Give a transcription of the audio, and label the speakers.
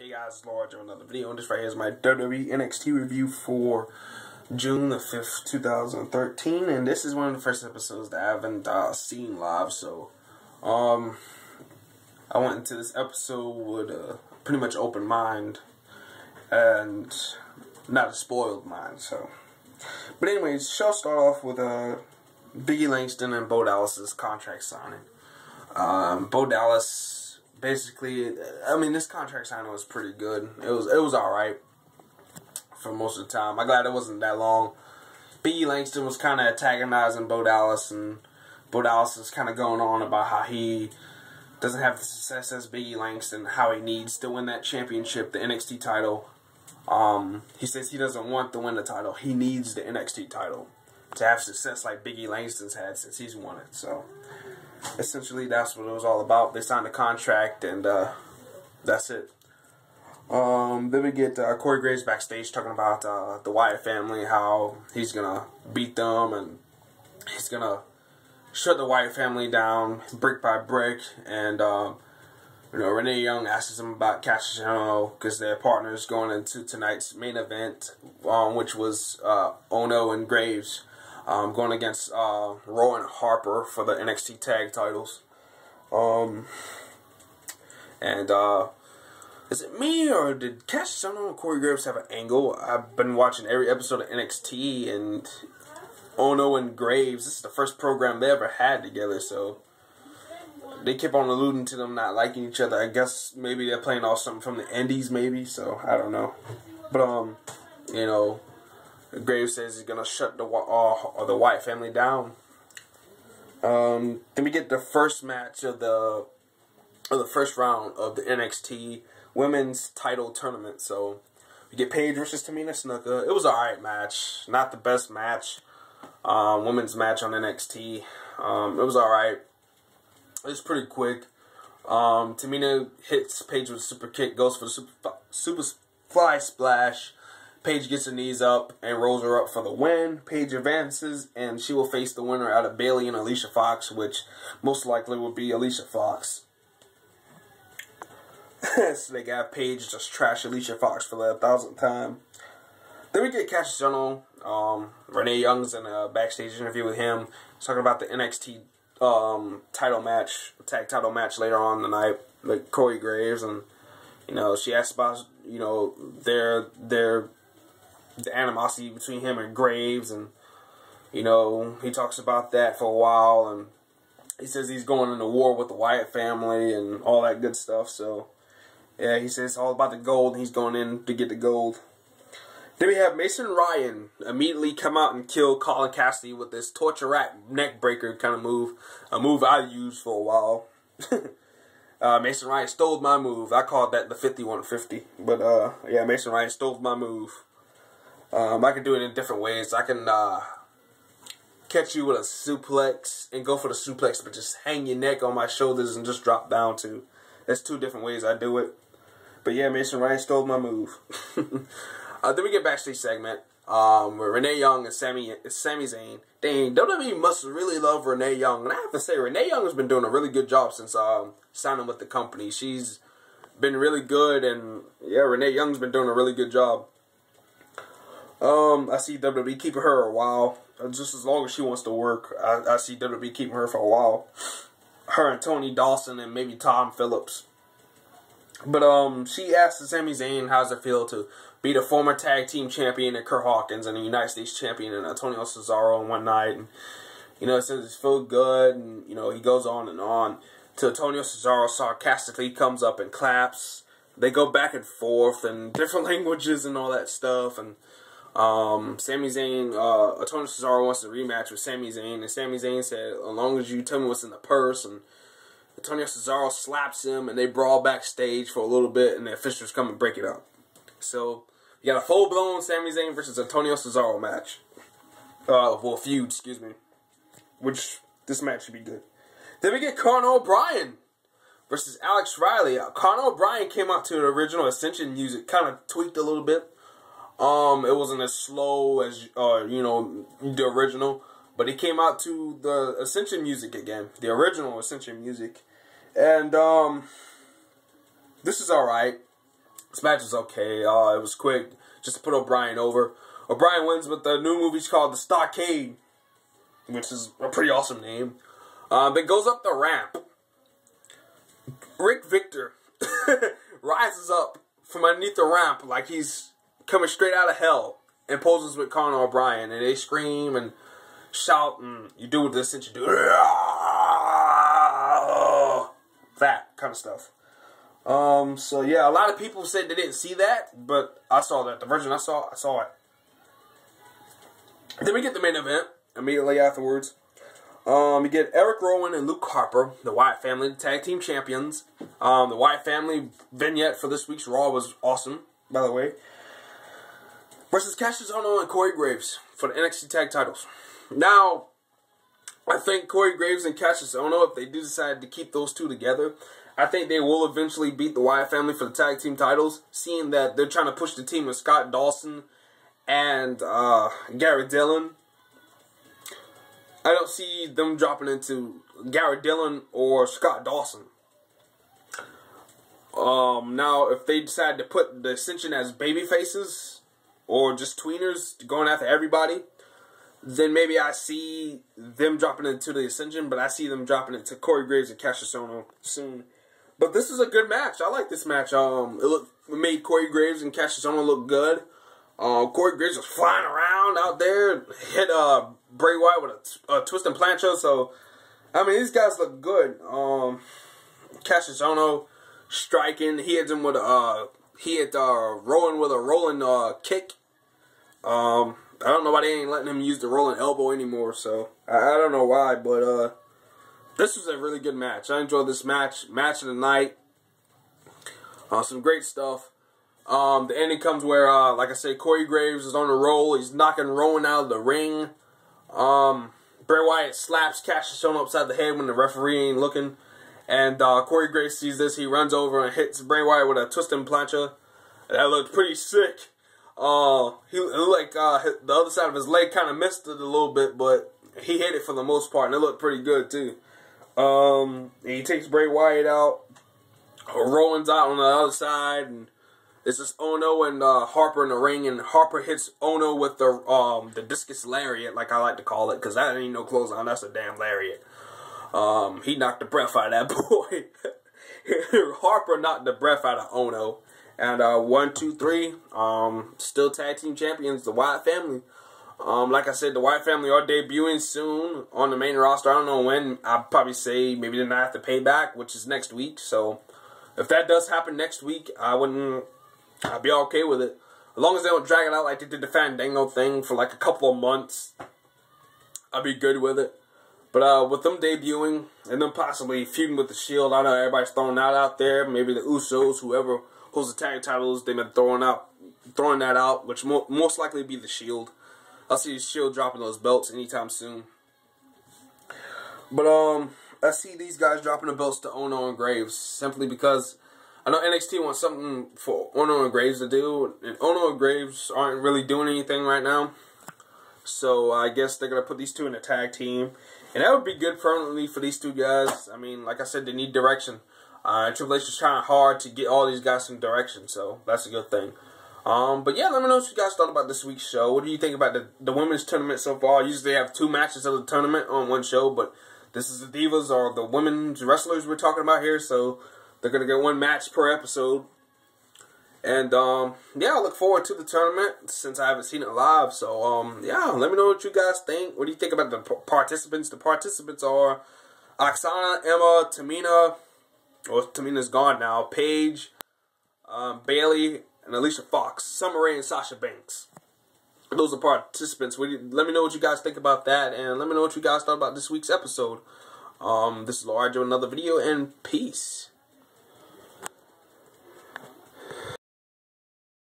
Speaker 1: Hey guys, it's Large on another video, and this right here is my WWE NXT review for June the 5th, 2013, and this is one of the first episodes that I haven't seen live, so I went into this episode with a pretty much open mind and not a spoiled mind, so. But anyways, the show started off with Biggie Langston and Bo Dallas's contract signing. Bo Dallas, basically, I mean, this contract signing was pretty good. It was alright for most of the time. I'm glad it wasn't that long. Biggie Langston was kind of antagonizing Bo Dallas, and Bo Dallas is kind of going on about how he doesn't have the success as Biggie Langston, how he needs to win that championship, the NXT title. He says he doesn't want to win the title. He needs the NXT title to have success like Biggie Langston's had since he's won it. So essentially, that's what it was all about. They signed a contract, and that's it. Then we get Corey Graves backstage talking about the Wyatt family, how he's gonna beat them, and he's gonna shut the Wyatt family down brick by brick. And Renee Young asks him about Kassius Ohno because they're partners going into tonight's main event, which was Ohno and Graves. Going against Rowan Harper for the NXT tag titles. Is it me, or did Kassius Ohno and Corey Graves have an angle? I've been watching every episode of NXT, and Ohno and Graves, this is the first program they ever had together, so they kept on alluding to them not liking each other. I guess maybe they're playing off something from the Indies, maybe, so I don't know. But, Graves says he's gonna shut the Wyatt family down. Then we get the first match of the first round of the NXT Women's Title Tournament. So we get Paige versus Tamina Snuka. It was an alright match, not the best match, women's match on NXT. It was alright. It was pretty quick. Tamina hits Paige with a super kick, goes for the super fly splash. Paige gets her knees up and rolls her up for the win. Paige advances, and she will face the winner out of Bayley and Alicia Fox, which most likely will be Alicia Fox. So they got Paige just trash Alicia Fox for the 1,000th time. Then we get Kassius Ohno. Renee Young's in a backstage interview with him. He's talking about the NXT title match, tag title match later on in the night with Corey Graves, and she asks about the animosity between him and Graves, and he talks about that for a while, and he says he's going into war with the Wyatt family and all that good stuff. So yeah, he says it's all about the gold, and he's going in to get the gold. Then we have Mason Ryan immediately come out and kill Colin Cassidy with this torture rack neck breaker kind of move, a move I used for a while. Mason Ryan stole my move. I called that the 5150, but yeah, Mason Ryan stole my move. I can do it in different ways. I can catch you with a suplex and go for the suplex, but just hang your neck on my shoulders and just drop down too. That's two different ways I do it. But yeah, Mason Ryan stole my move. Then we get backstage segment with Renee Young and Sami Zayn. Dang, WWE must really love Renee Young. And I have to say, Renee Young has been doing a really good job since signing with the company. She's been really good, and yeah, Renee Young's been doing a really good job. I see WWE keeping her a while, just as long as she wants to work. I see WWE keeping her for a while. Her and Tony Dawson and maybe Tom Phillips. But she asked Sami Zayn how's it feel to be the former tag team champion and Kurt Hawkins and the United States champion and Antonio Cesaro in one night. And it says it feels good, and he goes on and on. To Antonio Cesaro sarcastically comes up and claps. They go back and forth in different languages and all that stuff, and Sami Zayn, Antonio Cesaro wants a rematch with Sami Zayn, and Sami Zayn said, as long as you tell me what's in the purse, and Antonio Cesaro slaps him, and they brawl backstage for a little bit, and the officials come and break it up. So, you got a full-blown Sami Zayn versus Antonio Cesaro match. Well, feud, excuse me. Which, this match should be good. Then we get Conor O'Brien versus Alex Riley. Conor O'Brien came out to the original Ascension music, kind of tweaked a little bit. It wasn't as slow as, the original, but he came out to the Ascension music again, the original Ascension music, and, this is alright. This match was okay. It was quick, just to put O'Brien over. O'Brien wins with the new movie's called The Stockade, which is a pretty awesome name. Then goes up the ramp. Rick Victor rises up from underneath the ramp like he's coming straight out of hell and poses with Conor O'Brien, and they scream and shout, and you do what the Ascension do. That kind of stuff. So yeah, a lot of people said they didn't see that, but I saw that. The version I saw it. Then we get the main event immediately afterwards. We get Eric Rowan and Luke Harper, the Wyatt family, the tag team champions. The Wyatt family vignette for this week's Raw was awesome, by the way. Versus Kassius Ohno and Corey Graves for the NXT tag titles. Now, I think Corey Graves and Kassius Ohno, if they do decide to keep those two together, I think they will eventually beat the Wyatt family for the tag team titles, seeing that they're trying to push the team with Scott Dawson and Garrett Dillon. I don't see them dropping into Garrett Dillon or Scott Dawson. Now, if they decide to put the Ascension as baby faces or just tweeners going after everybody, then maybe I see them dropping into the Ascension, but I see them dropping into Corey Graves and Kassius Ohno soon. But this is a good match. I like this match. It made Corey Graves and Kassius Ohno look good. Corey Graves was flying around out there, hit Bray Wyatt with a twist and plancha. So, I mean, these guys look good. Kassius Ohno striking. He hit him with Rowan with a rolling kick. I don't know why they ain't letting him use the rolling elbow anymore. So I don't know why, but this was a really good match. I enjoyed this match. Match of the night. Some great stuff. The ending comes where, like I said, Corey Graves is on the roll. He's knocking Rowan out of the ring. Bray Wyatt slaps Kassius Ohno upside the head when the referee ain't looking. And Corey Graves sees this. He runs over and hits Bray Wyatt with a twist and plancha. That looked pretty sick. He looked like the other side of his leg kind of missed it a little bit, but he hit it for the most part, and it looked pretty good too. He takes Bray Wyatt out. Rowan's out on the other side, and it's just Ohno and Harper in the ring, and Harper hits Ohno with the discus lariat, like I like to call it, because that ain't no clothesline, that's a damn lariat. He knocked the breath out of that boy. Harper knocked the breath out of Ohno. And 1, 2, 3, still tag team champions, the Wyatt family. Like I said, the Wyatt family are debuting soon on the main roster. I don't know when. I'll probably say maybe the night after Payback, which is next week. So if that does happen next week, I'd be okay with it. As long as they don't drag it out like they did the Fandango thing for like a couple of months, I'd be good with it. But with them debuting and them possibly feuding with the Shield, I know everybody's throwing that out there. Maybe the Usos, whoever holds the tag titles, they've been throwing that out, which most likely be the Shield. I'll see the Shield dropping those belts anytime soon. But I see these guys dropping the belts to Ohno and Graves simply because I know NXT wants something for Ohno and Graves to do, and Ohno and Graves aren't really doing anything right now. So I guess they're gonna put these two in a tag team, and that would be good permanently for these two guys. I mean, like I said, they need direction. Triple H is trying hard to get all these guys some direction, so that's a good thing. But yeah, let me know what you guys thought about this week's show. What do you think about the women's tournament so far? Usually they have 2 matches of the tournament on one show, but this is the Divas or the women's wrestlers we're talking about here, so they're going to get 1 match per episode. And yeah, I look forward to the tournament since I haven't seen it live. So yeah, let me know what you guys think. What do you think about the participants? The participants are Oksana, Emma, Tamina. Well, Tamina's gone now. Paige, Bailey, and Alicia Fox. Summer Rae and Sasha Banks. Those are participants. Let me know what you guys think about that, and let me know what you guys thought about this week's episode. This is Lord, another video, and peace.